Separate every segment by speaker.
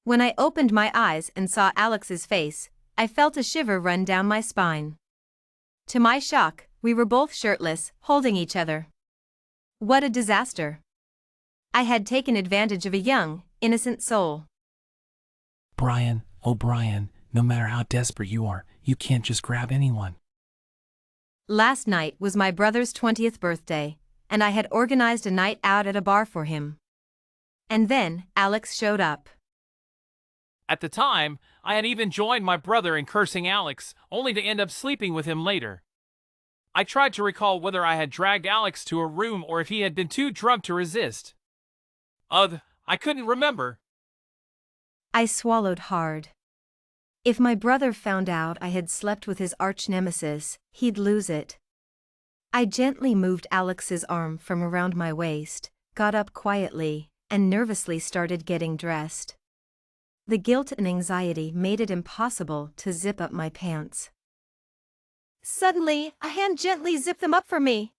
Speaker 1: When I opened my eyes and saw Alex's face, I felt a shiver run down my spine. To my shock, we were both shirtless, holding each other. What a disaster! I had taken advantage of a young, innocent soul.
Speaker 2: Brian, oh Brian, no matter how desperate you are, you can't just grab anyone.
Speaker 1: Last night was my brother's 20th birthday, and I had organized a night out at a bar for him. And then, Alex showed up.
Speaker 3: At the time, I had even joined my brother in cursing Alex, only to end up sleeping with him later. I tried to recall whether I had dragged Alex to a room or if he had been too drunk to resist. I couldn't remember.
Speaker 1: I swallowed hard. If my brother found out I had slept with his arch-nemesis, he'd lose it. I gently moved Alex's arm from around my waist, got up quietly, and nervously started getting dressed. The guilt and anxiety made it impossible to zip up my pants. Suddenly, a hand gently zipped them up for me.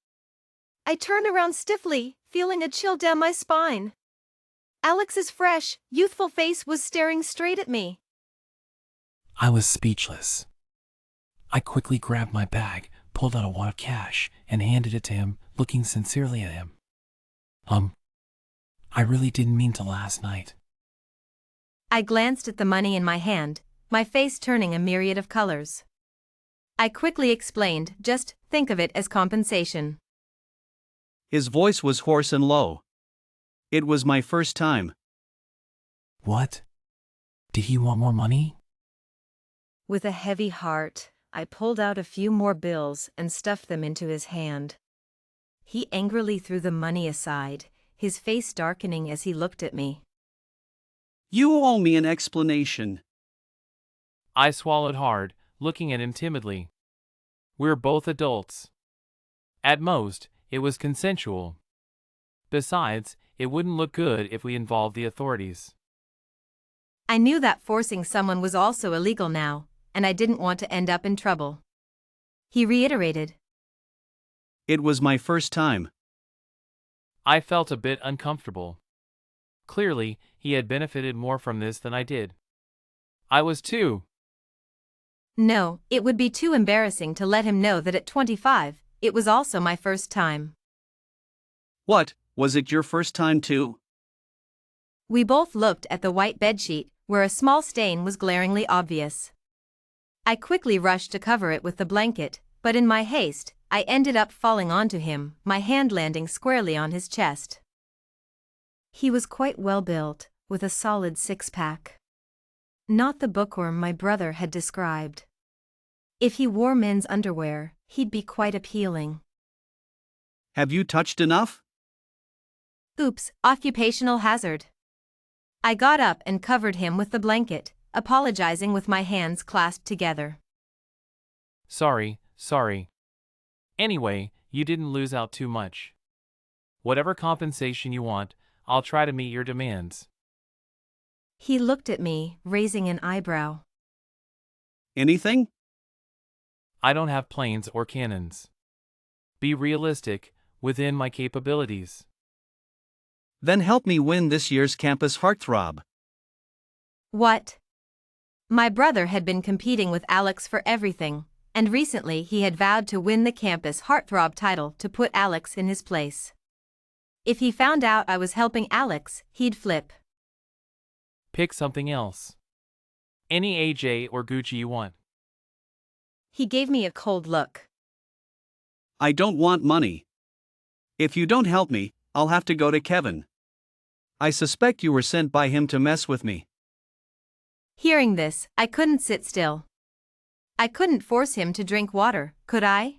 Speaker 1: I turned around stiffly, feeling a chill down my spine. Alex's fresh, youthful face was staring straight at me.
Speaker 2: I was speechless. I quickly grabbed my bag, pulled out a wad of cash, and handed it to him, looking sincerely at him. I really didn't mean to last night.
Speaker 1: I glanced at the money in my hand, my face turning a myriad of colors. I quickly explained, just think of it as compensation.
Speaker 4: His voice was hoarse and low. It was my first time.
Speaker 2: What? Did he want more money?
Speaker 1: With a heavy heart, I pulled out a few more bills and stuffed them into his hand. He angrily threw the money aside, his face darkening as he looked at me.
Speaker 4: You owe me an explanation.
Speaker 3: I swallowed hard, looking at him timidly. We're both adults. At most, it was consensual. Besides, it wouldn't look good if we involved the authorities.
Speaker 1: I knew that forcing someone was also illegal now, and I didn't want to end up in trouble. He reiterated.
Speaker 4: It was my first time.
Speaker 3: I felt a bit uncomfortable. Clearly, he had benefited more from this than I did. I was too.
Speaker 1: No, it would be too embarrassing to let him know that at 25, it was also my first time.
Speaker 4: What, was it your first time too?
Speaker 1: We both looked at the white bedsheet, where a small stain was glaringly obvious. I quickly rushed to cover it with the blanket, but in my haste, I ended up falling onto him, my hand landing squarely on his chest. He was quite well built, with a solid six-pack. Not the bookworm my brother had described. If he wore men's underwear, he'd be quite appealing.
Speaker 4: Have you touched enough?
Speaker 1: Oops, occupational hazard. I got up and covered him with the blanket, apologizing with my hands clasped together.
Speaker 3: Sorry. Anyway, you didn't lose out too much. Whatever compensation you want, I'll try to meet your demands.
Speaker 1: He looked at me, raising an eyebrow.
Speaker 4: Anything?
Speaker 3: I don't have planes or cannons. Be realistic, within my capabilities.
Speaker 4: Then help me win this year's campus heartthrob.
Speaker 1: What? My brother had been competing with Alex for everything, and recently he had vowed to win the campus heartthrob title to put Alex in his place. If he found out I was helping Alex, he'd flip.
Speaker 3: Pick something else. Any AJ or Gucci you want.
Speaker 1: He gave me a cold look.
Speaker 4: I don't want money. If you don't help me, I'll have to go to Kevin. I suspect you were sent by him to mess with me.
Speaker 1: Hearing this, I couldn't sit still. I couldn't force him to drink water, could I?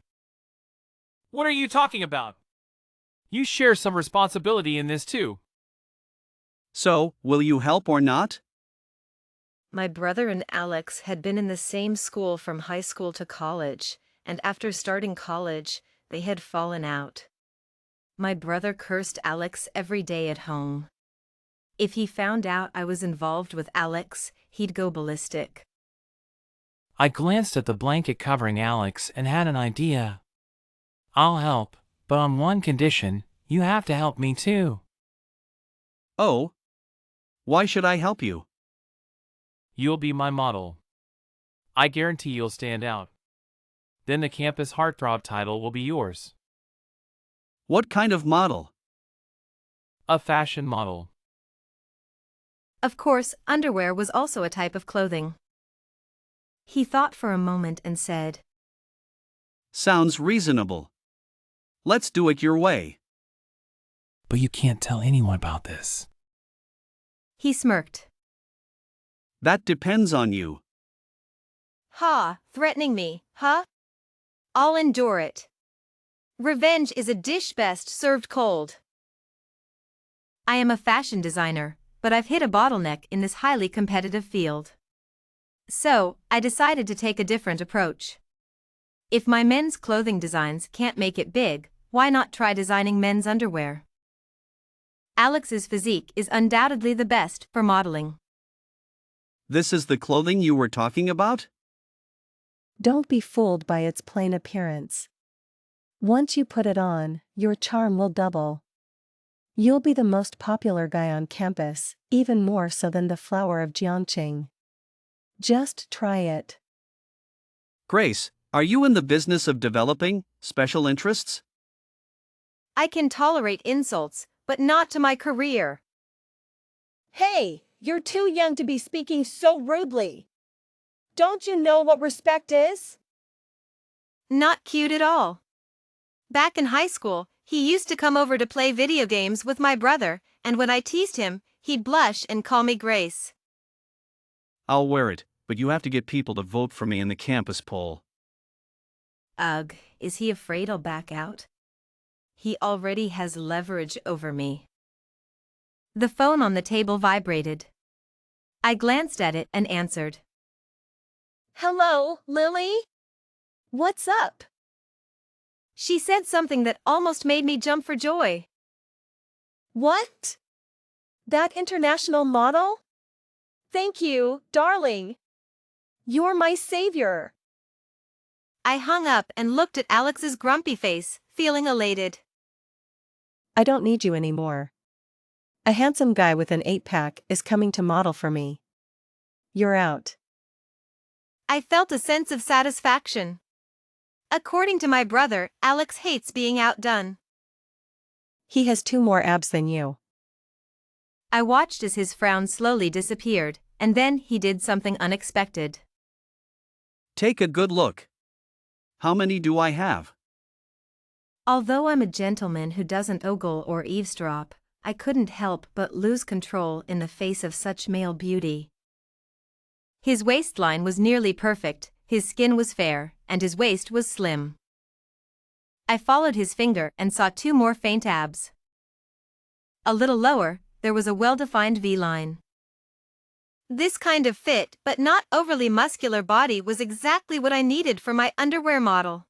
Speaker 3: What are you talking about? You share some responsibility in this too.
Speaker 4: So, will you help or not?
Speaker 1: My brother and Alex had been in the same school from high school to college, and after starting college, they had fallen out. My brother cursed Alex every day at home. If he found out I was involved with Alex, he'd go ballistic.
Speaker 2: I glanced at the blanket covering Alex and had an idea. I'll help, but on one condition, you have to help me too.
Speaker 4: Oh? Why should I help you?
Speaker 3: You'll be my model. I guarantee you'll stand out. Then the campus heartthrob title will be yours.
Speaker 4: What kind of model?
Speaker 3: A fashion model.
Speaker 1: Of course, underwear was also a type of clothing. He thought for a moment and said,
Speaker 4: Sounds reasonable. Let's do it your way.
Speaker 2: But you can't tell anyone about this.
Speaker 1: He smirked.
Speaker 4: That depends on you.
Speaker 1: Ha, threatening me, huh? I'll endure it. Revenge is a dish best served cold. I am a fashion designer, but I've hit a bottleneck in this highly competitive field. So, I decided to take a different approach. If my men's clothing designs can't make it big, why not try designing men's underwear? Alex's physique is undoubtedly the best for modeling.
Speaker 4: This is the clothing you were talking about?
Speaker 5: Don't be fooled by its plain appearance. Once you put it on, your charm will double. You'll be the most popular guy on campus, even more so than the flower of Jiangqing. Just try it.
Speaker 4: Grace, are you in the business of developing special interests?
Speaker 1: I can tolerate insults, but not to my career.
Speaker 6: Hey, you're too young to be speaking so rudely. Don't you know what respect is?
Speaker 1: Not cute at all. Back in high school, he used to come over to play video games with my brother, and when I teased him, he'd blush and call me Grace.
Speaker 4: I'll wear it, but you have to get people to vote for me in the campus poll.
Speaker 1: Ugh, is he afraid I'll back out? He already has leverage over me. The phone on the table vibrated. I glanced at it and answered.
Speaker 6: Hello, Lily? What's up?
Speaker 1: She said something that almost made me jump for joy.
Speaker 6: What? That international model? Thank you, darling. You're my savior.
Speaker 1: I hung up and looked at Alex's grumpy face, feeling elated.
Speaker 5: I don't need you anymore. A handsome guy with an 8-pack is coming to model for me. You're out.
Speaker 1: I felt a sense of satisfaction. According to my brother, Alex hates being outdone.
Speaker 5: He has 2 more abs than you.
Speaker 1: I watched as his frown slowly disappeared, and then he did something unexpected.
Speaker 4: Take a good look. How many do I have?
Speaker 1: Although I'm a gentleman who doesn't ogle or eavesdrop, I couldn't help but lose control in the face of such male beauty. His waistline was nearly perfect, his skin was fair, and his waist was slim. I followed his finger and saw 2 more faint abs. A little lower, there was a well-defined V-line. This kind of fit but not overly muscular body was exactly what I needed for my underwear model.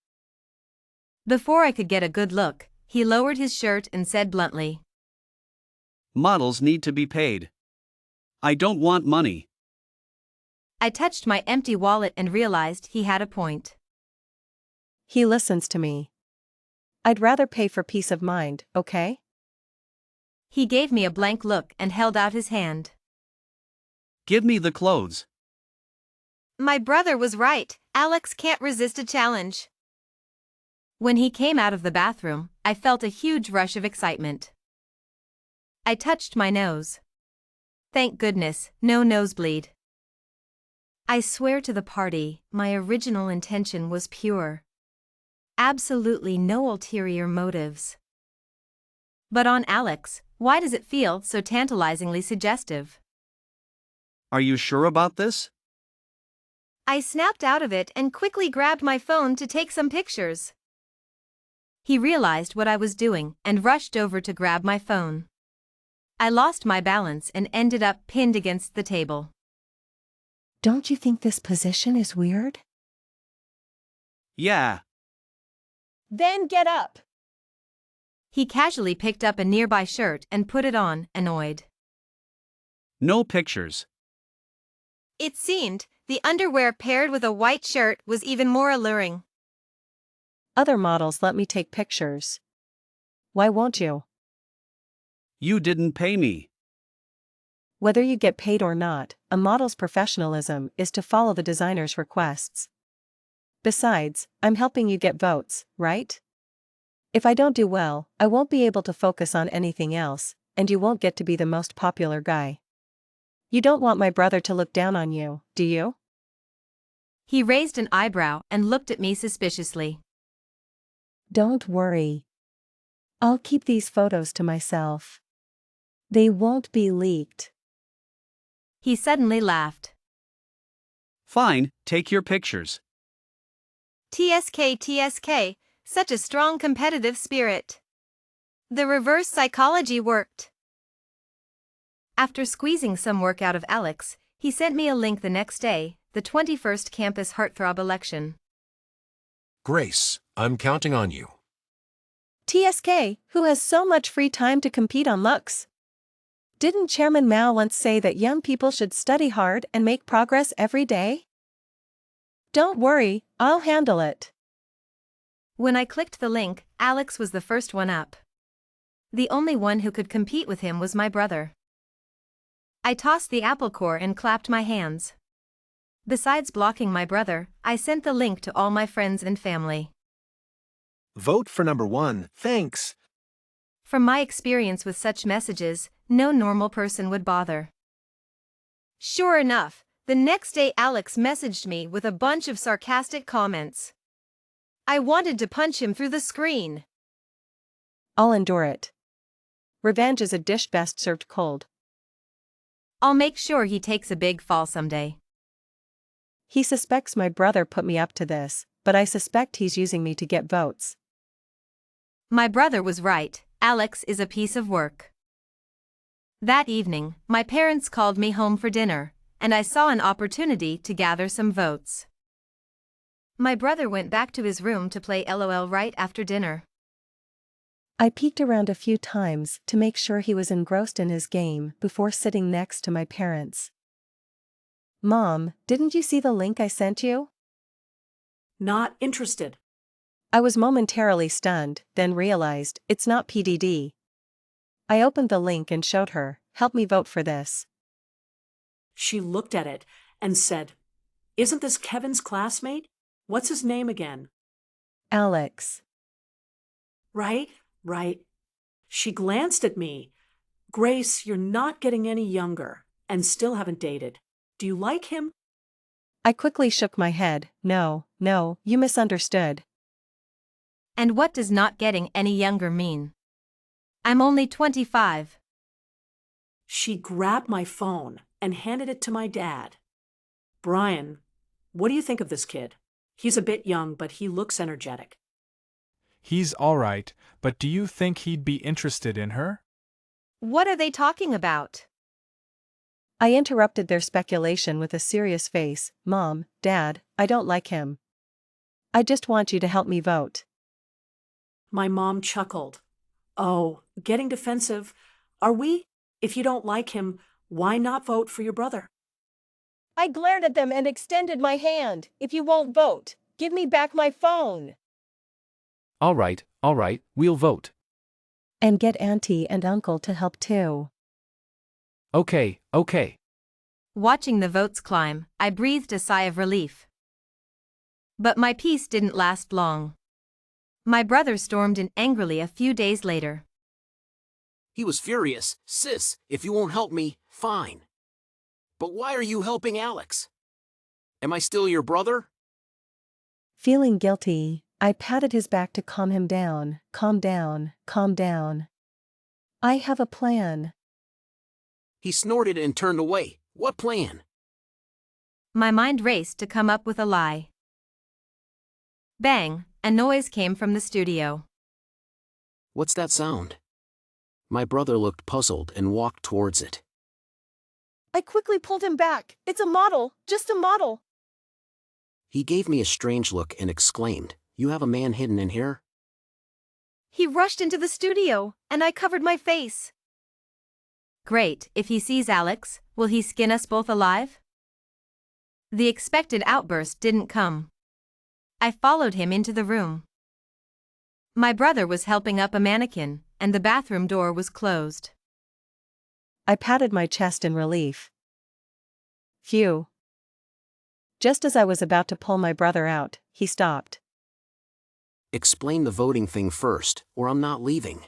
Speaker 1: Before I could get a good look, he lowered his shirt and said bluntly,
Speaker 4: Models need to be paid. I don't want money.
Speaker 1: I touched my empty wallet and realized he had a point.
Speaker 5: He listens to me. I'd rather pay for peace of mind, okay?
Speaker 1: He gave me a blank look and held out his hand.
Speaker 4: Give me the clothes.
Speaker 1: My brother was right, Alex can't resist a challenge. When he came out of the bathroom, I felt a huge rush of excitement. I touched my nose. Thank goodness, no nosebleed. I swear to the party, my original intention was pure. Absolutely no ulterior motives. But on Alex, why does it feel so tantalizingly suggestive?
Speaker 4: Are you sure about this?
Speaker 1: I snapped out of it and quickly grabbed my phone to take some pictures. He realized what I was doing and rushed over to grab my phone. I lost my balance and ended up pinned against the table.
Speaker 5: Don't you think this position is weird?
Speaker 4: Yeah.
Speaker 6: Then get up.
Speaker 1: He casually picked up a nearby shirt and put it on, annoyed.
Speaker 4: No pictures.
Speaker 1: It seemed the underwear paired with a white shirt was even more alluring.
Speaker 5: Other models let me take pictures. Why won't you?
Speaker 4: You didn't pay me.
Speaker 5: Whether you get paid or not, a model's professionalism is to follow the designer's requests. Besides, I'm helping you get votes, right? If I don't do well, I won't be able to focus on anything else, and you won't get to be the most popular guy. You don't want my brother to look down on you, do you?
Speaker 1: He raised an eyebrow and looked at me suspiciously.
Speaker 5: Don't worry. I'll keep these photos to myself. They won't be leaked.
Speaker 1: He suddenly laughed.
Speaker 4: Fine, take your pictures.
Speaker 1: TSK, TSK, such a strong competitive spirit. The reverse psychology worked. After squeezing some work out of Alex, he sent me a link the next day, the 21st campus heartthrob election.
Speaker 7: Grace, I'm counting on you.
Speaker 5: TSK, who has so much free time to compete on looks? Didn't Chairman Mao once say that young people should study hard and make progress every day? Don't worry, I'll handle it.
Speaker 1: When I clicked the link, Alex was the first one up. The only one who could compete with him was my brother. I tossed the apple core and clapped my hands. Besides blocking my brother, I sent the link to all my friends and family.
Speaker 7: Vote for number 1, thanks.
Speaker 1: From my experience with such messages, no normal person would bother. Sure enough, the next day Alex messaged me with a bunch of sarcastic comments. I wanted to punch him through the screen.
Speaker 5: I'll endure it. Revenge is a dish best served cold.
Speaker 1: I'll make sure he takes a big fall someday.
Speaker 5: He suspects my brother put me up to this, but I suspect he's using me to get votes.
Speaker 1: My brother was right, Alex is a piece of work. That evening, my parents called me home for dinner, and I saw an opportunity to gather some votes. My brother went back to his room to play LOL right after dinner.
Speaker 5: I peeked around a few times to make sure he was engrossed in his game before sitting next to my parents. Mom, didn't you see the link I sent you?
Speaker 8: Not interested.
Speaker 5: I was momentarily stunned, then realized it's not PDD. I opened the link and showed her, help me vote for this.
Speaker 8: She looked at it and said, "Isn't this Kevin's classmate? What's his name again?"
Speaker 5: Alex.
Speaker 8: Right. She glanced at me. "Grace, you're not getting any younger, and still haven't dated. Do you like him?"
Speaker 5: I quickly shook my head. No, you misunderstood.
Speaker 1: And what does not getting any younger mean? I'm only 25.
Speaker 8: She grabbed my phone and handed it to my dad. "Brian, what do you think of this kid? He's a bit young, but he looks energetic."
Speaker 9: He's all right, but do you think he'd be interested in her?
Speaker 1: What are they talking about?
Speaker 5: I interrupted their speculation with a serious face. Mom, Dad, I don't like him. I just want you to help me vote.
Speaker 8: My mom chuckled. "Oh, getting defensive. Are we? If you don't like him, why not vote for your brother?"
Speaker 6: I glared at them and extended my hand. "If you won't vote, give me back my phone."
Speaker 10: All right, we'll vote.
Speaker 5: And get Auntie and Uncle to help too.
Speaker 10: Okay.
Speaker 1: Watching the votes climb, I breathed a sigh of relief. But my peace didn't last long. My brother stormed in angrily a few days later.
Speaker 11: He was furious. "Sis, if you won't help me, fine. But why are you helping Alex? Am I still your brother?"
Speaker 5: Feeling guilty, I patted his back to calm him down. Calm down. I have a plan.
Speaker 11: He snorted and turned away. "What plan?"
Speaker 1: My mind raced to come up with a lie. Bang, a noise came from the studio.
Speaker 11: "What's that sound?" My brother looked puzzled and walked towards it.
Speaker 6: I quickly pulled him back. "It's a model, just a model."
Speaker 11: He gave me a strange look and exclaimed, "You have a man hidden in here?"
Speaker 1: He rushed into the studio, and I covered my face. Great, if he sees Alex, will he skin us both alive? The expected outburst didn't come. I followed him into the room. My brother was helping up a mannequin, and the bathroom door was closed.
Speaker 5: I patted my chest in relief. Phew. Just as I was about to pull my brother out, he stopped.
Speaker 11: Explain the voting thing first, or I'm not leaving.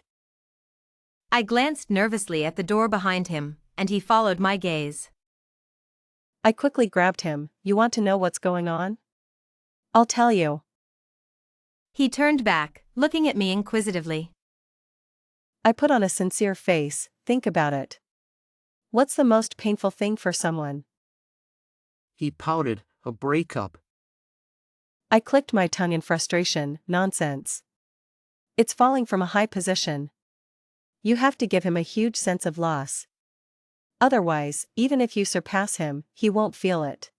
Speaker 1: I glanced nervously at the door behind him, and he followed my gaze.
Speaker 5: I quickly grabbed him. You want to know what's going on? I'll tell you.
Speaker 1: He turned back, looking at me inquisitively.
Speaker 5: I put on a sincere face. Think about it. What's the most painful thing for someone?
Speaker 11: He pouted, a breakup.
Speaker 5: I clicked my tongue in frustration. Nonsense. It's falling from a high position. You have to give him a huge sense of loss. Otherwise, even if you surpass him, he won't feel it.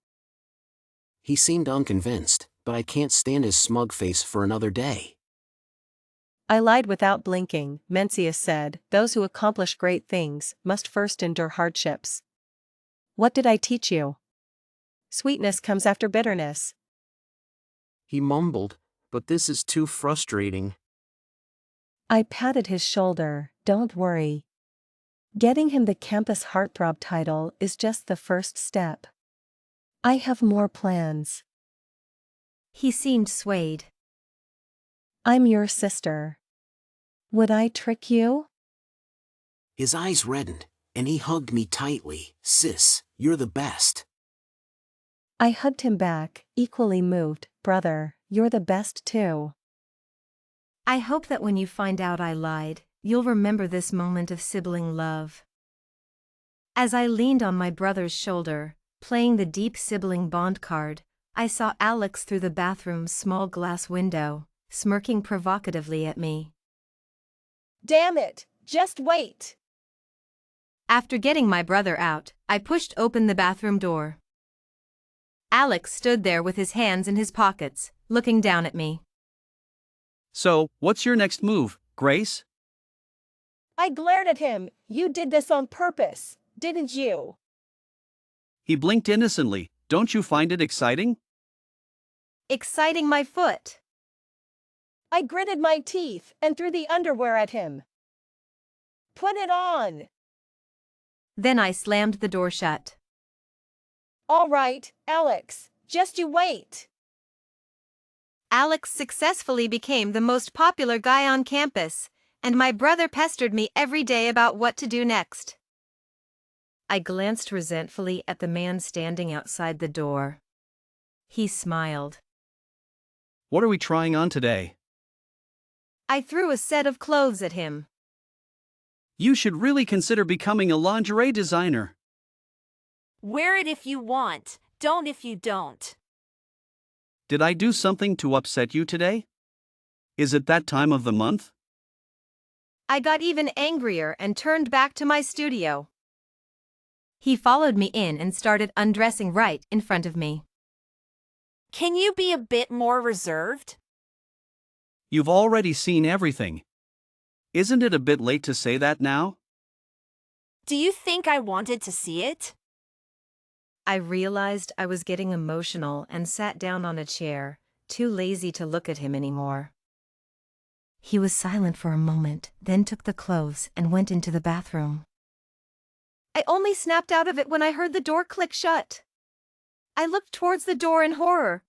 Speaker 11: He seemed unconvinced, but I can't stand his smug face for another day.
Speaker 5: I lied without blinking. Mencius said, those who accomplish great things must first endure hardships. What did I teach you? Sweetness comes after bitterness.
Speaker 11: He mumbled, but this is too frustrating.
Speaker 5: I patted his shoulder. Don't worry. Getting him the campus heartthrob title is just the first step. I have more plans.
Speaker 1: He seemed swayed.
Speaker 5: I'm your sister. Would I trick you?
Speaker 11: His eyes reddened, and he hugged me tightly. Sis, you're the best.
Speaker 5: I hugged him back, equally moved. Brother, you're the best too.
Speaker 1: I hope that when you find out I lied, you'll remember this moment of sibling love. As I leaned on my brother's shoulder, playing the deep sibling bond card, I saw Alex through the bathroom's small glass window, smirking provocatively at me.
Speaker 6: Damn it, just wait.
Speaker 1: After getting my brother out, I pushed open the bathroom door. Alex stood there with his hands in his pockets, looking down at me.
Speaker 4: So, what's your next move, Grace?
Speaker 6: I glared at him. You did this on purpose, didn't you?
Speaker 4: He blinked innocently. Don't you find it exciting?
Speaker 1: Exciting my foot.
Speaker 6: I gritted my teeth and threw the underwear at him. Put it on.
Speaker 1: Then I slammed the door shut.
Speaker 6: All right, Alex, just you wait.
Speaker 1: Alex successfully became the most popular guy on campus, and my brother pestered me every day about what to do next. I glanced resentfully at the man standing outside the door. He smiled.
Speaker 4: What are we trying on today?
Speaker 1: I threw a set of clothes at him.
Speaker 4: You should really consider becoming a lingerie designer.
Speaker 12: Wear it if you want, don't if you don't.
Speaker 4: Did I do something to upset you today? Is it that time of the month?
Speaker 1: I got even angrier and turned back to my studio. He followed me in and started undressing right in front of me.
Speaker 12: Can you be a bit more reserved?
Speaker 4: You've already seen everything. Isn't it a bit late to say that now?
Speaker 12: Do you think I wanted to see it?
Speaker 1: I realized I was getting emotional and sat down on a chair, too lazy to look at him anymore. He was silent for a moment, then took the clothes and went into the bathroom. I only snapped out of it when I heard the door click shut. I looked towards the door in horror.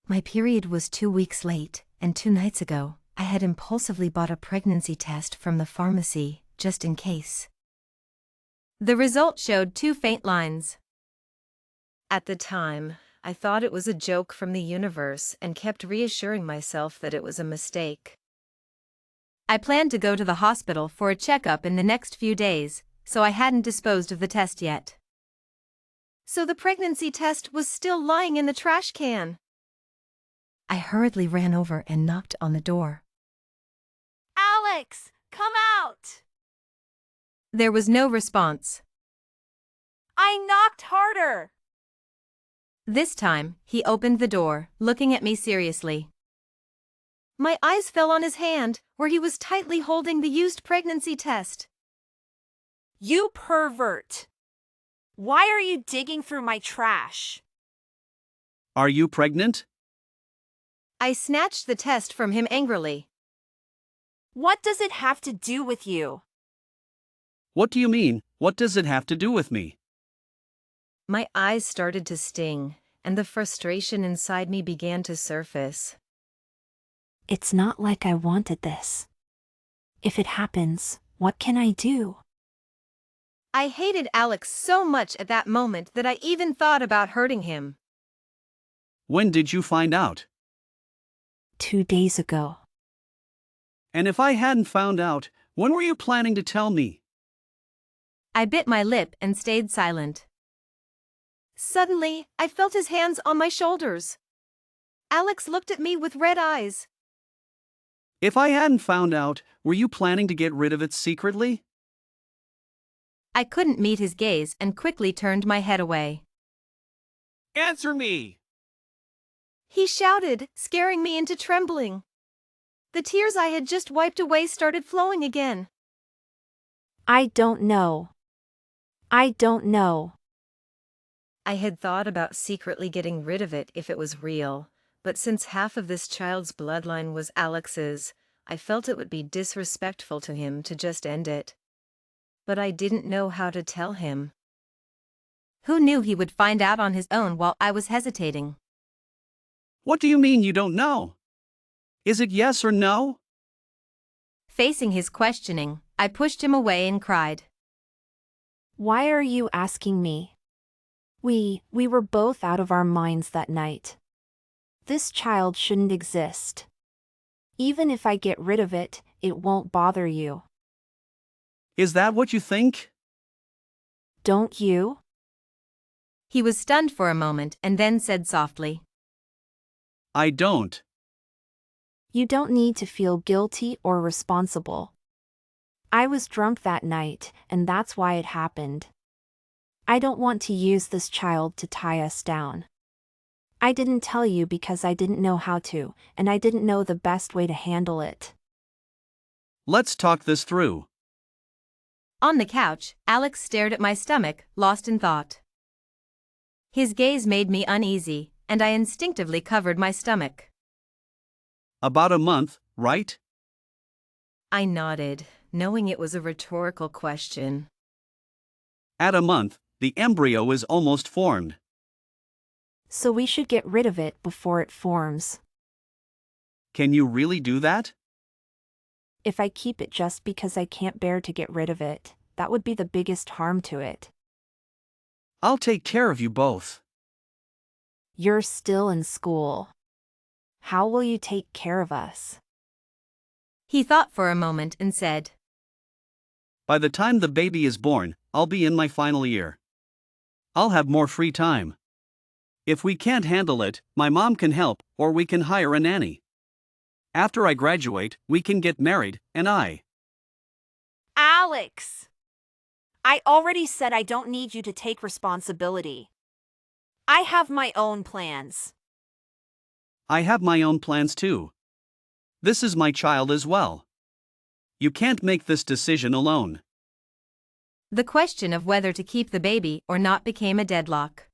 Speaker 1: My period was 2 weeks late, and 2 nights ago, I had impulsively bought a pregnancy test from the pharmacy, just in case. The result showed 2 faint lines. At the time, I thought it was a joke from the universe and kept reassuring myself that it was a mistake. I planned to go to the hospital for a checkup in the next few days, so I hadn't disposed of the test yet. So the pregnancy test was still lying in the trash can. I hurriedly ran over and knocked on the door.
Speaker 12: Alex, come out!
Speaker 1: There was no response.
Speaker 12: I knocked harder!
Speaker 1: This time, he opened the door, looking at me seriously. My eyes fell on his hand, where he was tightly holding the used pregnancy test.
Speaker 12: You pervert! Why are you digging through my trash?
Speaker 4: Are you pregnant?
Speaker 1: I snatched the test from him angrily.
Speaker 12: What does it have to do with you?
Speaker 4: What do you mean? What does it have to do with me?
Speaker 1: My eyes started to sting, and the frustration inside me began to surface.
Speaker 12: It's not like I wanted this. If it happens, what can I do?
Speaker 1: I hated Alex so much at that moment that I even thought about hurting him.
Speaker 4: When did you find out?
Speaker 12: 2 days ago.
Speaker 4: And if I hadn't found out, when were you planning to tell me?
Speaker 1: I bit my lip and stayed silent. Suddenly, I felt his hands on my shoulders. Alex looked at me with red eyes.
Speaker 4: If I hadn't found out, were you planning to get rid of it secretly?
Speaker 1: I couldn't meet his gaze and quickly turned my head away.
Speaker 3: Answer me!
Speaker 1: He shouted, scaring me into trembling. The tears I had just wiped away started flowing again.
Speaker 12: I don't know. I don't know.
Speaker 1: I had thought about secretly getting rid of it if it was real, but since half of this child's bloodline was Alex's, I felt it would be disrespectful to him to just end it. But I didn't know how to tell him. Who knew he would find out on his own while I was hesitating?
Speaker 4: What do you mean you don't know? Is it yes or no?
Speaker 1: Facing his questioning, I pushed him away and cried.
Speaker 12: Why are you asking me? We were both out of our minds that night. This child shouldn't exist. Even if I get rid of it, it won't bother you.
Speaker 4: Is that what you think?
Speaker 12: Don't you?
Speaker 1: He was stunned for a moment and then said softly.
Speaker 4: I don't.
Speaker 12: You don't need to feel guilty or responsible. I was drunk that night, and that's why it happened. I don't want to use this child to tie us down. I didn't tell you because I didn't know how to, and I didn't know the best way to handle it.
Speaker 4: Let's talk this through.
Speaker 1: On the couch, Alex stared at my stomach, lost in thought. His gaze made me uneasy, and I instinctively covered my stomach.
Speaker 4: About a month, right?
Speaker 1: I nodded, knowing it was a rhetorical question.
Speaker 4: At a month, the embryo is almost formed.
Speaker 12: So we should get rid of it before it forms.
Speaker 4: Can you really do that?
Speaker 12: If I keep it just because I can't bear to get rid of it, that would be the biggest harm to it.
Speaker 4: I'll take care of you both.
Speaker 12: You're still in school. How will you take care of us?
Speaker 1: He thought for a moment and said,
Speaker 4: By the time the baby is born, I'll be in my final year. I'll have more free time. If we can't handle it, my mom can help, or we can hire a nanny. After I graduate, we can get married, and
Speaker 12: Alex! I already said I don't need you to take responsibility. I have my own plans.
Speaker 4: I have my own plans too. This is my child as well. You can't make this decision alone.
Speaker 1: The question of whether to keep the baby or not became a deadlock.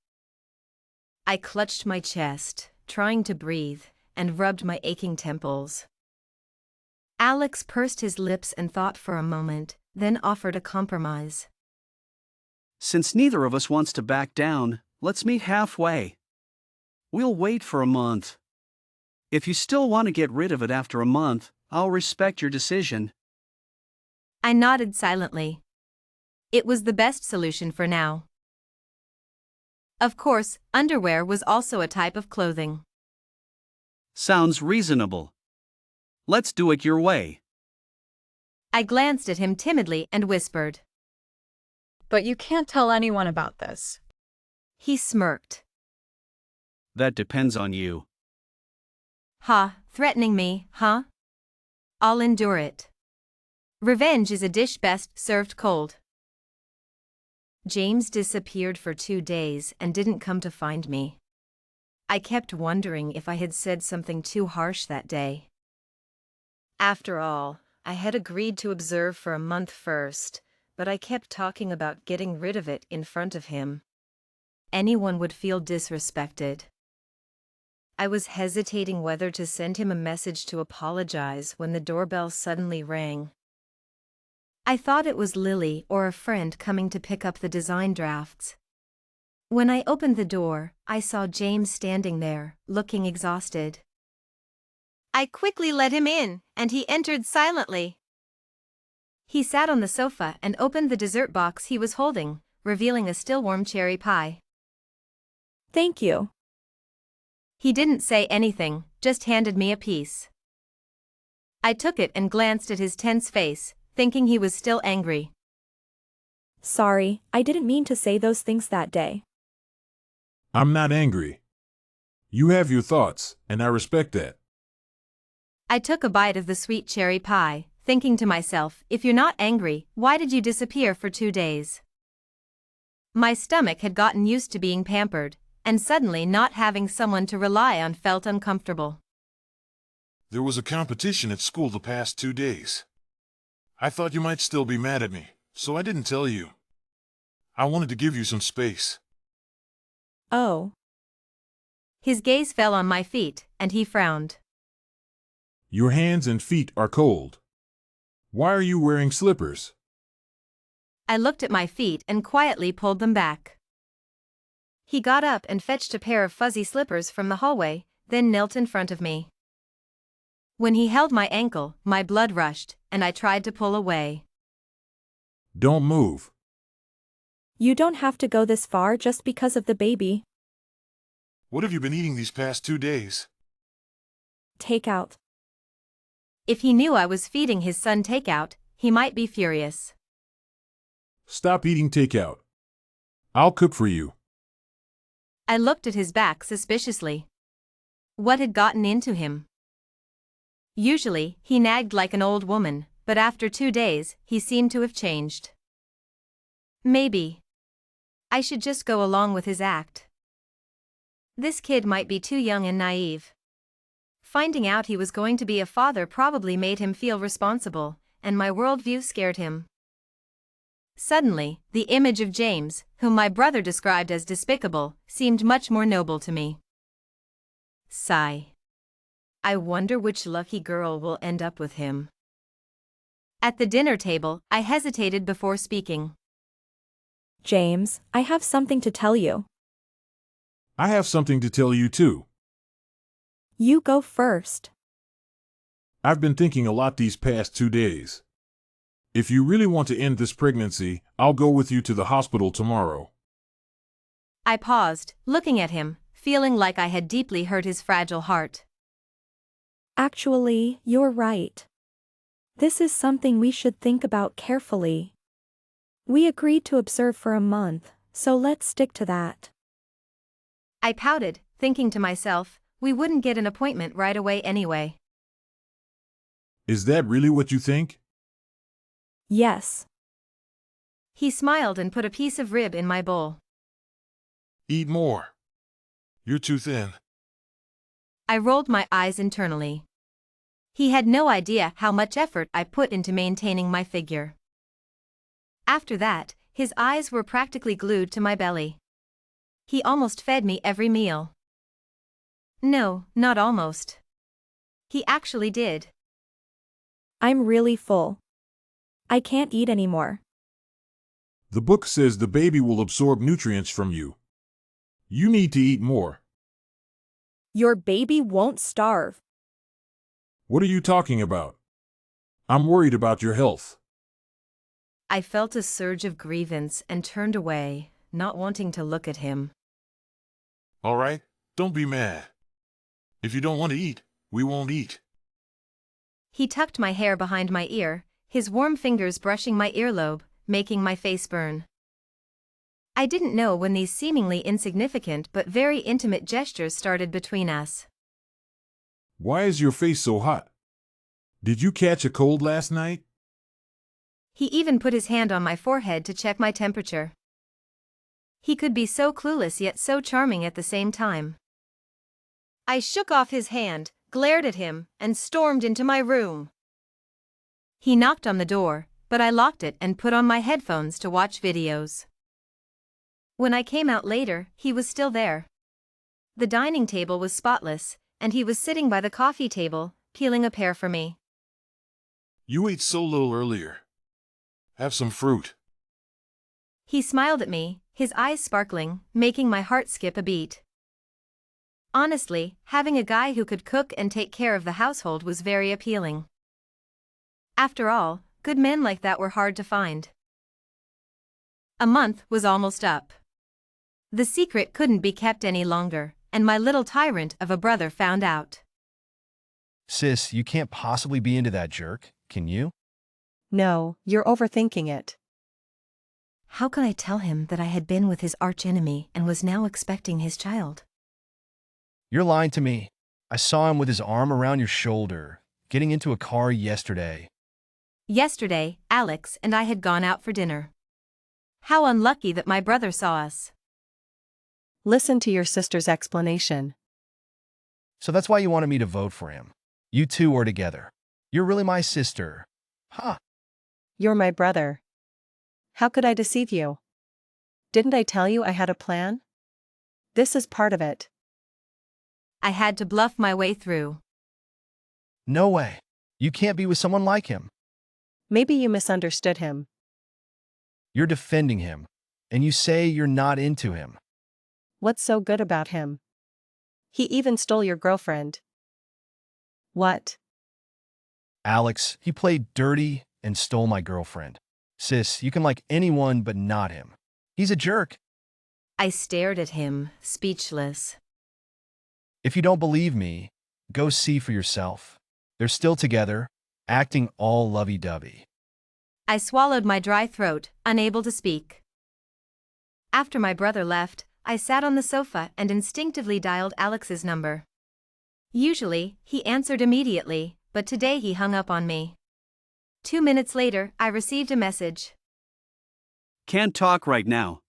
Speaker 1: I clutched my chest, trying to breathe, and rubbed my aching temples. Alex pursed his lips and thought for a moment, then offered a compromise.
Speaker 4: Since neither of us wants to back down, let's meet halfway. We'll wait for a month. If you still want to get rid of it after a month, I'll respect your decision.
Speaker 1: I nodded silently. It was the best solution for now. Of course, underwear was also a type of clothing.
Speaker 4: Sounds reasonable. Let's do it your way.
Speaker 1: I glanced at him timidly and whispered.
Speaker 13: But you can't tell anyone about this.
Speaker 1: He smirked.
Speaker 4: That depends on you.
Speaker 1: Ha, threatening me, huh? I'll endure it. Revenge is a dish best served cold. James disappeared for 2 days and didn't come to find me. I kept wondering if I had said something too harsh that day. After all, I had agreed to observe for a month first, but I kept talking about getting rid of it in front of him. Anyone would feel disrespected. I was hesitating whether to send him a message to apologize when the doorbell suddenly rang. I thought it was Lily or a friend coming to pick up the design drafts. When I opened the door, I saw James standing there, looking exhausted. I quickly let him in, and he entered silently. He sat on the sofa and opened the dessert box he was holding, revealing a still warm cherry pie.
Speaker 14: Thank you.
Speaker 1: He didn't say anything, just handed me a piece. I took it and glanced at his tense face, thinking he was still angry.
Speaker 14: Sorry, I didn't mean to say those things that day.
Speaker 15: I'm not angry. You have your thoughts, and I respect that.
Speaker 1: I took a bite of the sweet cherry pie, thinking to myself, if you're not angry, why did you disappear for 2 days? My stomach had gotten used to being pampered, and suddenly not having someone to rely on felt uncomfortable.
Speaker 15: There was a competition at school the past 2 days. I thought you might still be mad at me, so I didn't tell you. I wanted to give you some space.
Speaker 14: Oh.
Speaker 1: His gaze fell on my feet, and he frowned.
Speaker 15: Your hands and feet are cold. Why are you wearing slippers?
Speaker 1: I looked at my feet and quietly pulled them back. He got up and fetched a pair of fuzzy slippers from the hallway, then knelt in front of me. When he held my ankle, my blood rushed, and I tried to pull away.
Speaker 15: Don't move.
Speaker 14: You don't have to go this far just because of the baby.
Speaker 15: What have you been eating these past 2 days?
Speaker 14: Takeout.
Speaker 1: If he knew I was feeding his son takeout, he might be furious.
Speaker 15: Stop eating takeout. I'll cook for you.
Speaker 1: I looked at his back suspiciously. What had gotten into him? Usually, he nagged like an old woman, but after 2 days, he seemed to have changed. Maybe I should just go along with his act. This kid might be too young and naive. Finding out he was going to be a father probably made him feel responsible, and my worldview scared him. Suddenly, the image of James, whom my brother described as despicable, seemed much more noble to me. Sigh. I wonder which lucky girl will end up with him. At the dinner table, I hesitated before speaking.
Speaker 14: James, I have something to tell you.
Speaker 15: I have something to tell you too.
Speaker 14: You go first.
Speaker 15: I've been thinking a lot these past 2 days. If you really want to end this pregnancy, I'll go with you to the hospital tomorrow.
Speaker 1: I paused, looking at him, feeling like I had deeply hurt his fragile heart.
Speaker 14: Actually, you're right. This is something we should think about carefully. We agreed to observe for a month, so let's stick to that.
Speaker 1: I pouted, thinking to myself, we wouldn't get an appointment right away anyway.
Speaker 15: Is that really what you think?
Speaker 14: Yes.
Speaker 1: He smiled and put a piece of rib in my bowl.
Speaker 15: Eat more. You're too thin.
Speaker 1: I rolled my eyes internally. He had no idea how much effort I put into maintaining my figure. After that, his eyes were practically glued to my belly. He almost fed me every meal. No, not almost. He actually did.
Speaker 14: I'm really full. I can't eat anymore.
Speaker 15: The book says the baby will absorb nutrients from you. You need to eat more.
Speaker 14: Your baby won't starve.
Speaker 15: What are you talking about? I'm worried about your health.
Speaker 1: I felt a surge of grievance and turned away, not wanting to look at him.
Speaker 15: All right, don't be mad. If you don't want to eat, we won't eat.
Speaker 1: He tucked my hair behind my ear, his warm fingers brushing my earlobe, making my face burn. I didn't know when these seemingly insignificant but very intimate gestures started between us.
Speaker 15: Why is your face so hot? Did you catch a cold last night?
Speaker 1: He even put his hand on my forehead to check my temperature. He could be so clueless yet so charming at the same time. I shook off his hand, glared at him, and stormed into my room. He knocked on the door, but I locked it and put on my headphones to watch videos. When I came out later, he was still there. The dining table was spotless, and he was sitting by the coffee table, peeling a pear for me.
Speaker 15: You ate so little earlier. Have some fruit.
Speaker 1: He smiled at me, his eyes sparkling, making my heart skip a beat. Honestly, having a guy who could cook and take care of the household was very appealing. After all, good men like that were hard to find. A month was almost up. The secret couldn't be kept any longer, and my little tyrant of a brother found out.
Speaker 16: Sis, you can't possibly be into that jerk, can you?
Speaker 5: No, you're overthinking it.
Speaker 1: How could I tell him that I had been with his archenemy and was now expecting his child?
Speaker 16: You're lying to me. I saw him with his arm around your shoulder, getting into a car yesterday.
Speaker 1: Yesterday, Alex and I had gone out for dinner. How unlucky that my brother saw us.
Speaker 5: Listen to your sister's explanation.
Speaker 16: So that's why you wanted me to vote for him. You two are together. You're really my sister. Huh.
Speaker 5: You're my brother. How could I deceive you? Didn't I tell you I had a plan? This is part of it.
Speaker 1: I had to bluff my way through.
Speaker 16: No way. You can't be with someone like him.
Speaker 5: Maybe you misunderstood him.
Speaker 16: You're defending him, and you say you're not into him.
Speaker 5: What's so good about him? He even stole your girlfriend. What?
Speaker 16: Alex, he played dirty and stole my girlfriend. Sis, you can like anyone but not him. He's a jerk.
Speaker 1: I stared at him, speechless.
Speaker 16: If you don't believe me, go see for yourself. They're still together, acting all lovey-dovey.
Speaker 1: I swallowed my dry throat, unable to speak. After my brother left, I sat on the sofa and instinctively dialed Alex's number. Usually, he answered immediately, but today he hung up on me. 2 minutes later, I received a message.
Speaker 4: Can't talk right now.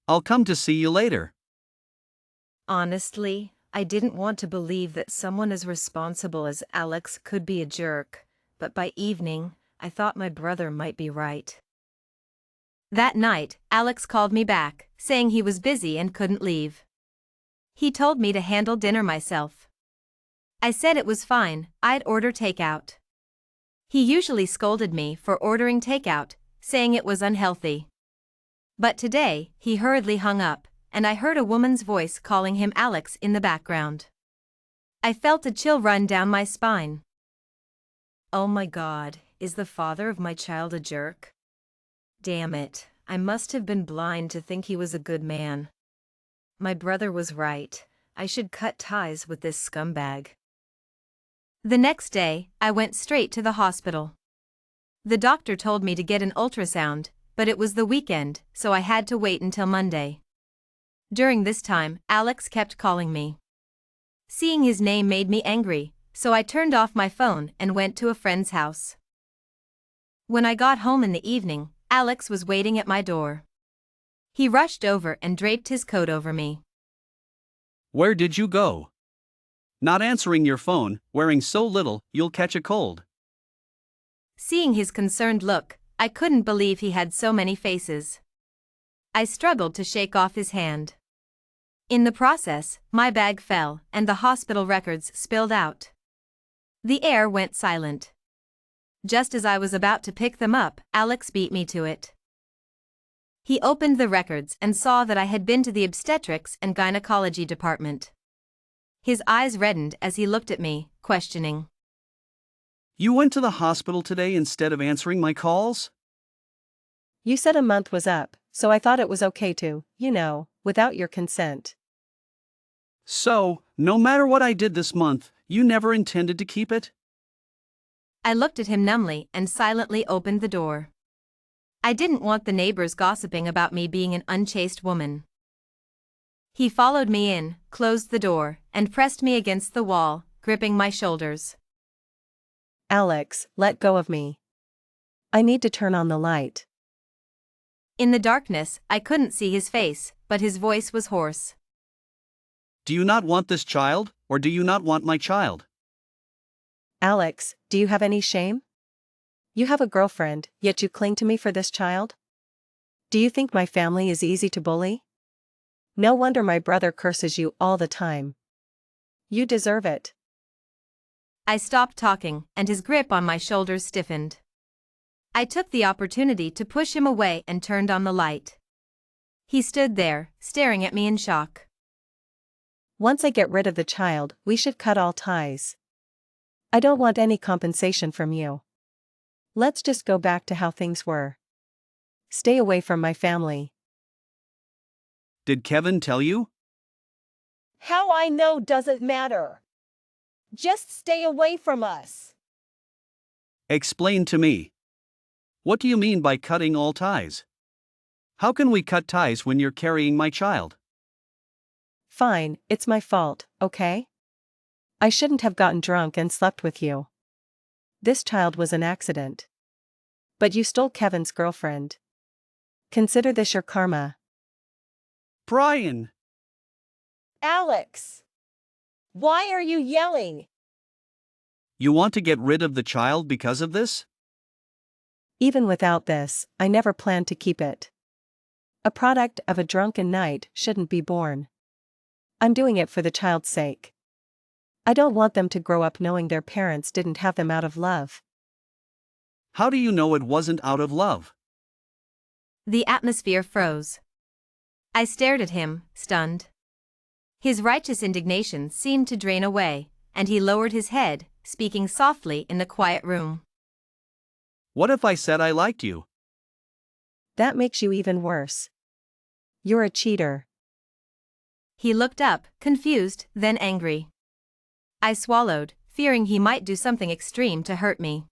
Speaker 4: I'll come to see you later.
Speaker 1: Honestly, I didn't want to believe that someone as responsible as Alex could be a jerk, but by evening, I thought my brother might be right. That night, Alex called me back, saying he was busy and couldn't leave. He told me to handle dinner myself. I said it was fine, I'd order takeout. He usually scolded me for ordering takeout, saying it was unhealthy. But today, he hurriedly hung up, and I heard a woman's voice calling him Alex in the background. I felt a chill run down my spine. Oh my God, is the father of my child a jerk? Damn it, I must have been blind to think he was a good man. My brother was right, I should cut ties with this scumbag. The next day, I went straight to the hospital. The doctor told me to get an ultrasound, but it was the weekend, so I had to wait until Monday. During this time, Alex kept calling me. Seeing his name made me angry, so I turned off my phone and went to a friend's house. When I got home in the evening, Alex was waiting at my door. He rushed over and draped his coat over me.
Speaker 4: Where did you go? Not answering your phone, wearing so little, you'll catch a cold.
Speaker 1: Seeing his concerned look, I couldn't believe he had so many faces. I struggled to shake off his hand. In the process, my bag fell and the hospital records spilled out. The air went silent. Just as I was about to pick them up, Alex beat me to it. He opened the records and saw that I had been to the obstetrics and gynecology department. His eyes reddened as he looked at me, questioning.
Speaker 4: You went to the hospital today instead of answering my calls?
Speaker 5: You said a month was up, so I thought it was okay to, without your consent.
Speaker 4: So, no matter what I did this month, you never intended to keep it?
Speaker 1: I looked at him numbly and silently opened the door. I didn't want the neighbors gossiping about me being an unchaste woman. He followed me in, closed the door, and pressed me against the wall, gripping my shoulders.
Speaker 5: Alex, let go of me. I need to turn on the light.
Speaker 1: In the darkness, I couldn't see his face, but his voice was hoarse.
Speaker 4: Do you not want this child, or do you not want my child?
Speaker 5: Alex, do you have any shame? You have a girlfriend, yet you cling to me for this child? Do you think my family is easy to bully? No wonder my brother curses you all the time. You deserve it.
Speaker 1: I stopped talking, and his grip on my shoulders stiffened. I took the opportunity to push him away and turned on the light. He stood there, staring at me in shock.
Speaker 5: Once I get rid of the child, we should cut all ties. I don't want any compensation from you. Let's just go back to how things were. Stay away from my family.
Speaker 4: Did Kevin tell you?
Speaker 6: How I know doesn't matter. Just stay away from us.
Speaker 4: Explain to me. What do you mean by cutting all ties? How can we cut ties when you're carrying my child?
Speaker 5: Fine, it's my fault, okay? I shouldn't have gotten drunk and slept with you. This child was an accident. But you stole Kevin's girlfriend. Consider this your karma.
Speaker 4: Brian!
Speaker 6: Alex! Why are you yelling?
Speaker 4: You want to get rid of the child because of this?
Speaker 5: Even without this, I never planned to keep it. A product of a drunken night shouldn't be born. I'm doing it for the child's sake. I don't want them to grow up knowing their parents didn't have them out of love.
Speaker 4: How do you know it wasn't out of love?
Speaker 1: The atmosphere froze. I stared at him, stunned. His righteous indignation seemed to drain away, and he lowered his head, speaking softly in the quiet room.
Speaker 4: What if I said I liked you?
Speaker 5: That makes you even worse. You're a cheater.
Speaker 1: He looked up, confused, then angry. I swallowed, fearing he might do something extreme to hurt me.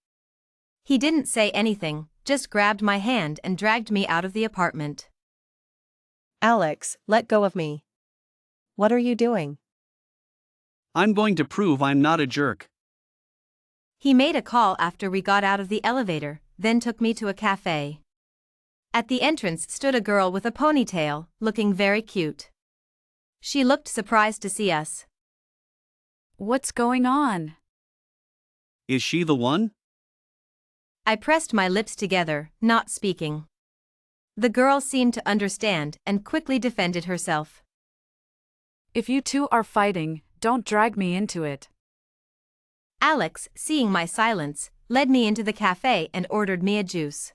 Speaker 1: He didn't say anything, just grabbed my hand and dragged me out of the apartment.
Speaker 5: Alex, let go of me. What are you doing?
Speaker 4: I'm going to prove I'm not a jerk.
Speaker 1: He made a call after we got out of the elevator, then took me to a cafe. At the entrance stood a girl with a ponytail, looking very cute. She looked surprised to see us.
Speaker 13: What's going on?
Speaker 4: Is she the one?
Speaker 1: I pressed my lips together, not speaking. The girl seemed to understand and quickly defended herself.
Speaker 13: If you two are fighting, don't drag me into it.
Speaker 1: Alex, seeing my silence, led me into the cafe and ordered me a juice.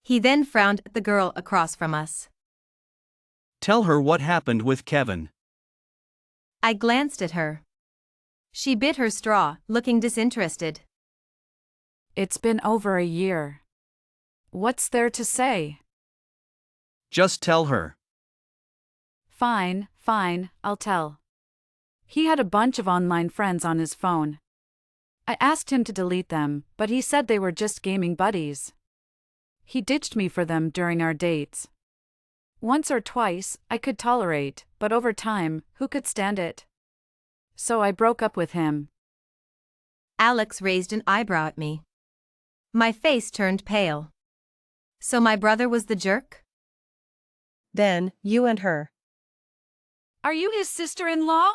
Speaker 1: He then frowned at the girl across from us.
Speaker 4: Tell her what happened with Kevin.
Speaker 1: I glanced at her. She bit her straw, looking disinterested.
Speaker 13: It's been over a year. What's there to say?
Speaker 4: Just tell her.
Speaker 13: Fine, I'll tell. He had a bunch of online friends on his phone. I asked him to delete them, but he said they were just gaming buddies. He ditched me for them during our dates. Once or twice, I could tolerate, but over time, who could stand it? So I broke up with him.
Speaker 1: Alex raised an eyebrow at me. My face turned pale. So my brother was the jerk?
Speaker 5: Then, you and her.
Speaker 13: Are you his sister-in-law?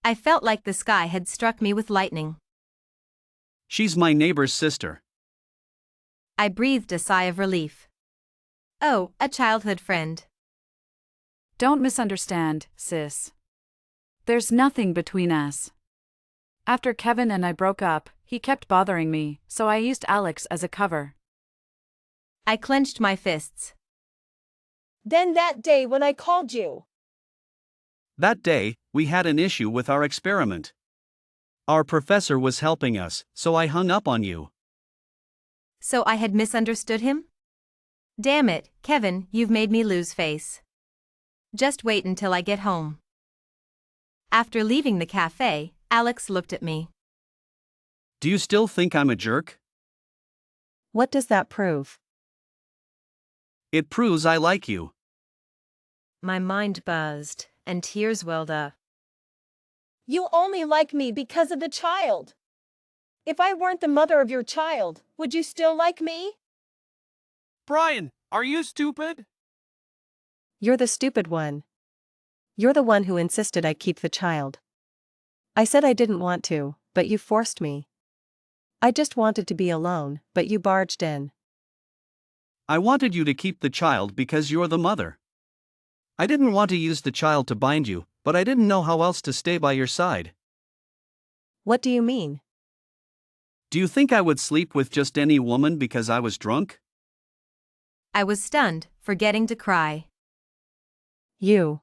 Speaker 1: I felt like the sky had struck me with lightning.
Speaker 4: She's my neighbor's sister.
Speaker 1: I breathed a sigh of relief. Oh, a childhood friend.
Speaker 13: Don't misunderstand, sis. There's nothing between us. After Kevin and I broke up, he kept bothering me, so I used Alex as a cover.
Speaker 1: I clenched my fists.
Speaker 6: Then that day when I called you.
Speaker 4: That day, we had an issue with our experiment. Our professor was helping us, so I hung up on you.
Speaker 1: So I had misunderstood him? Damn it, Kevin, you've made me lose face. Just wait until I get home. After leaving the cafe, Alex looked at me.
Speaker 4: Do you still think I'm a jerk?
Speaker 5: What does that prove?
Speaker 4: It proves I like you.
Speaker 1: My mind buzzed, and tears welled up.
Speaker 6: You only like me because of the child. If I weren't the mother of your child, would you still like me?
Speaker 3: Brian, are you stupid?
Speaker 5: You're the stupid one. You're the one who insisted I keep the child. I said I didn't want to, but you forced me. I just wanted to be alone, but you barged in.
Speaker 4: I wanted you to keep the child because you're the mother. I didn't want to use the child to bind you, but I didn't know how else to stay by your side.
Speaker 5: What do you mean?
Speaker 4: Do you think I would sleep with just any woman because I was drunk?
Speaker 1: I was stunned, forgetting to cry.
Speaker 5: You.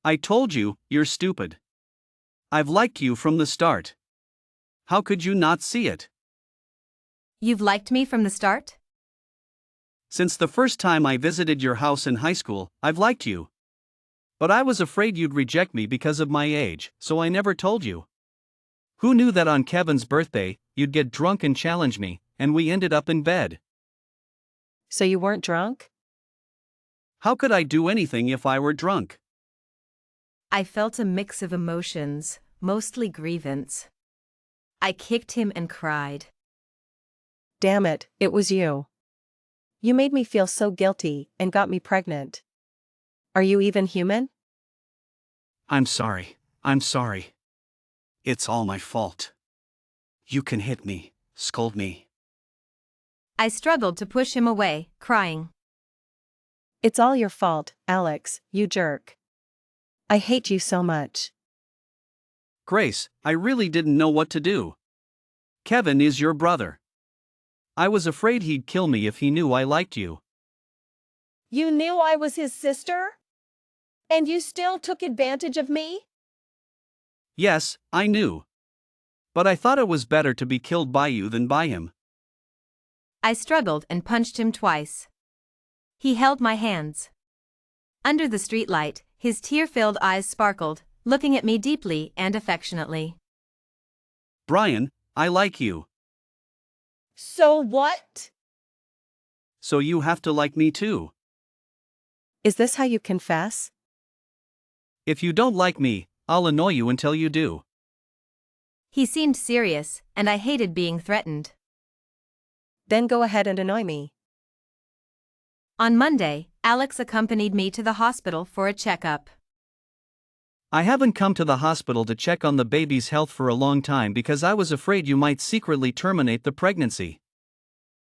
Speaker 4: I told you, you're stupid. I've liked you from the start. How could you not see it?
Speaker 1: You've liked me from the start?
Speaker 4: Since the first time I visited your house in high school, I've liked you. But I was afraid you'd reject me because of my age, so I never told you. Who knew that on Kevin's birthday, you'd get drunk and challenge me, and we ended up in bed?
Speaker 5: So you weren't drunk?
Speaker 4: How could I do anything if I were drunk?
Speaker 1: I felt a mix of emotions, mostly grievance. I kicked him and cried.
Speaker 5: Damn it, it was you. You made me feel so guilty and got me pregnant. Are you even human?
Speaker 4: I'm sorry. It's all my fault. You can hit me, scold me.
Speaker 1: I struggled to push him away, crying.
Speaker 5: It's all your fault, Alex, you jerk. I hate you so much.
Speaker 4: Grace, I really didn't know what to do. Kevin is your brother. I was afraid he'd kill me if he knew I liked you.
Speaker 6: You knew I was his sister? And you still took advantage of me?
Speaker 4: Yes, I knew. But I thought it was better to be killed by you than by him.
Speaker 1: I struggled and punched him twice. He held my hands. Under the streetlight, his tear-filled eyes sparkled, looking at me deeply and affectionately.
Speaker 4: Brian, I like you.
Speaker 6: So what?
Speaker 4: So you have to like me too.
Speaker 5: Is this how you confess?
Speaker 4: If you don't like me, I'll annoy you until you do.
Speaker 1: He seemed serious, and I hated being threatened.
Speaker 5: Then go ahead and annoy me.
Speaker 1: On Monday, Alex accompanied me to the hospital for a checkup.
Speaker 4: I haven't come to the hospital to check on the baby's health for a long time because I was afraid you might secretly terminate the pregnancy.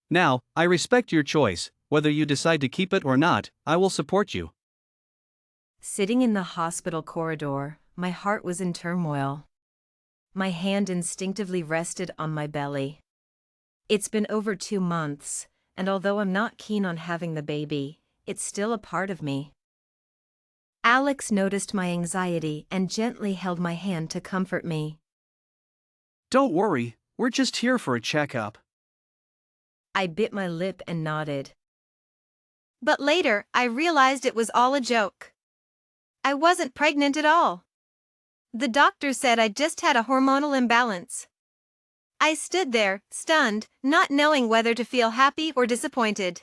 Speaker 4: Now, I respect your choice. Whether you decide to keep it or not, I will support you.
Speaker 1: Sitting in the hospital corridor, my heart was in turmoil. My hand instinctively rested on my belly. It's been over 2 months, and although I'm not keen on having the baby, it's still a part of me. Alex noticed my anxiety and gently held my hand to comfort me.
Speaker 4: Don't worry, we're just here for a checkup.
Speaker 1: I bit my lip and nodded. But later, I realized it was all a joke. I wasn't pregnant at all. The doctor said I just had a hormonal imbalance. I stood there, stunned, not knowing whether to feel happy or disappointed.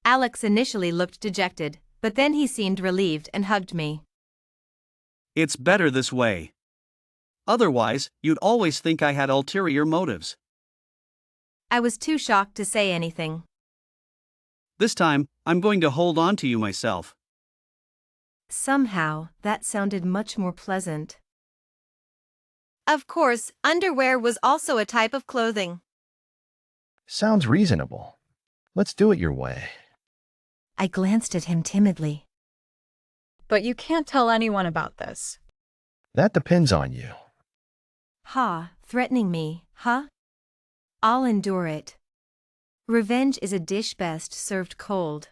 Speaker 1: Alex initially looked dejected, but then he seemed relieved and hugged me.
Speaker 4: It's better this way. Otherwise, you'd always think I had ulterior motives.
Speaker 1: I was too shocked to say anything.
Speaker 4: This time, I'm going to hold on to you myself.
Speaker 1: Somehow, that sounded much more pleasant. Of course, underwear was also a type of clothing.
Speaker 16: Sounds reasonable. Let's do it your way.
Speaker 1: I glanced at him timidly.
Speaker 13: But you can't tell anyone about this.
Speaker 16: That depends on you.
Speaker 1: Ha, threatening me, huh? I'll endure it. Revenge is a dish best served cold.